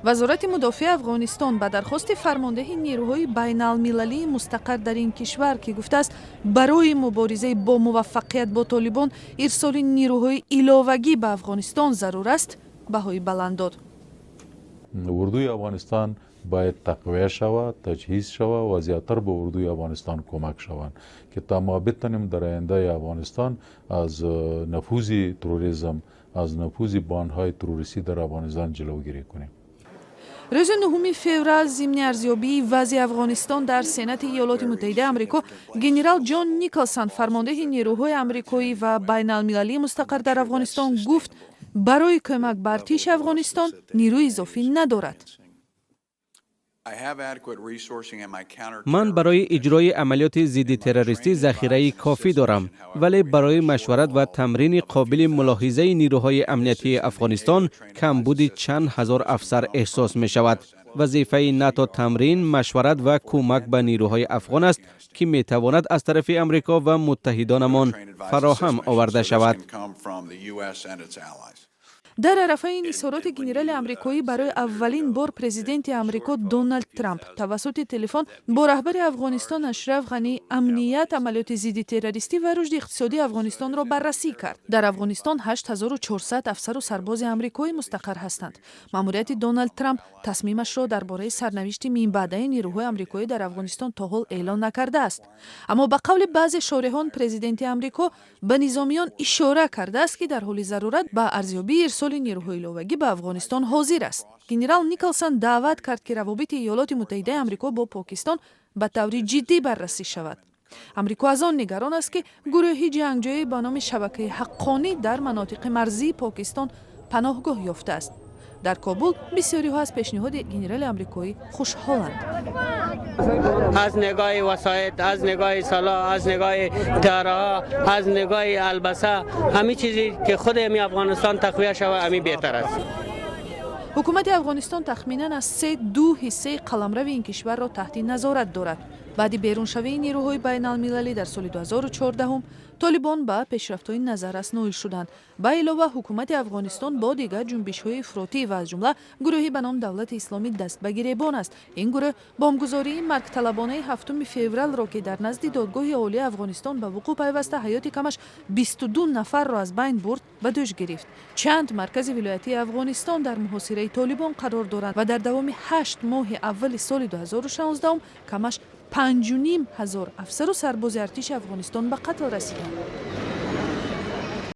вазорати мудофиаи Афғонистон ба дархости фармондеҳи нирӯҳои байналмилалии мустақар дар ин кишвар ки гуфтааст барои муборизаи бо муваффақият бо Толибон ирсоли нирӯҳои иловагӣ ба Афғонистон зарур аст, баҳои баланд дод. урдуи Афғонистон باید تقویه شود، تجهیز شود و زیاتر به اردوی افغانستان کمک شوند که تا ما بتونیم در آینده افغانستان از نفوذ تروریسم، از نفوذ باندهای تروریستی در افغانستان جلوگیری کنیم. рӯзи 9 феврал зимни арзёбии вазъи Афғонистон дар Сенати Иёлоти Муттаҳидаи Амрико генерал Ҷон Николсон фармондеҳи нирӯҳои амрикоӣ ва байналмилалии мустақар дар Афғонистон гуфт барои кӯмак ба артиши Афғонистон нирӯи изофӣ надорад. من برای اجرای عملیات ضد تروریستی ذخیره کافی دارم، ولی برای مشورت و تمرین قابل ملاحظه نیروهای امنیتی افغانستان کمبود چند هزار افسر احساس می شود. وظیفه ناتو تمرین، مشورت و کمک به نیروهای افغان است که می تواند از طرف امریکا و متحدانمان فراهم آورده شود. дар арафаи инҳисороти генерали амрикоӣ барои аввалин бор президенти амрико Доналд Трамп тавассути телефон бо раҳбари Афғонистон Ашраф Ғани амният, амалиёти зидди террористӣ ва рушди иқтисодии Афғонистонро баррасӣ кард. Дар Афғонистон 8400 афсару сарбози амрикоӣ мустақар ҳастанд. маъмурияти Доналд Трамп тасмимашро дар бораи сарнавишти минбаъдаи нирӯҳои амрикоӣ дар Афғонистон то ҳол эълон накардааст. аммо ба қавли баъзе шориҳон президенти амрико ба низомиён ишора кардааст ки дар ҳоли зарурат ба арзёбии ирсоли нирӯҳои иловагӣ ба Афғонистон ҳозир аст. генерал Николсон даъват кард ки равобити Иёлоти Муттаҳидаи Амрико бо Покистон ба таври ҷиддӣ баррасӣ шавад. амрико аз он нигарон аст ки гурӯҳи ҷангҷӯӣ ба номи шабакаи ҳаққонӣ дар манотиқи марзии Покистон паноҳгоҳ ёфтааст. дар Кобул бисёриҳо аз пешниҳоди генерали амрикоӣ хушҳоланд. از نگاه وسایط، از نگاه سلاح، از نگاه داراها، از نگاه البسه، همه چیزی که خود افغانستان تقویه شود همی بهتر است. ҳукумати Афғонистон тахминан аз 3/2 ҳиссаи қаламрави ин кишварро таҳти назорат дорад. баъди беруншавии нирӯҳои байналмилалӣ дар соли 2014 Толибон ба пешрафтҳои назаррас ноил шуданд. ба илова ҳукумати Афғонистон бо дигар ҷунбишҳои ифротӣ ва аз ҷумла гурӯҳи ба ном Давлати Исломӣ даст ба гиребон аст. ин гурӯҳ бомбгузории маргталабонаи 7 февралро ки дар назди додгоҳи олии Афғонистон ба вуқӯъ пайваста ҳаёти камаш 22 нафарро аз байн бурд ба дӯш гирифт. чанд маркази вилоятии Афғонистон дар муҳосираи Толибон қарор доранд ва дар давоми 8 моҳи аввали соли 2016 камаш 5,5 ҳазор афсару сарбози артиши Афғонистон ба қатл расиданд.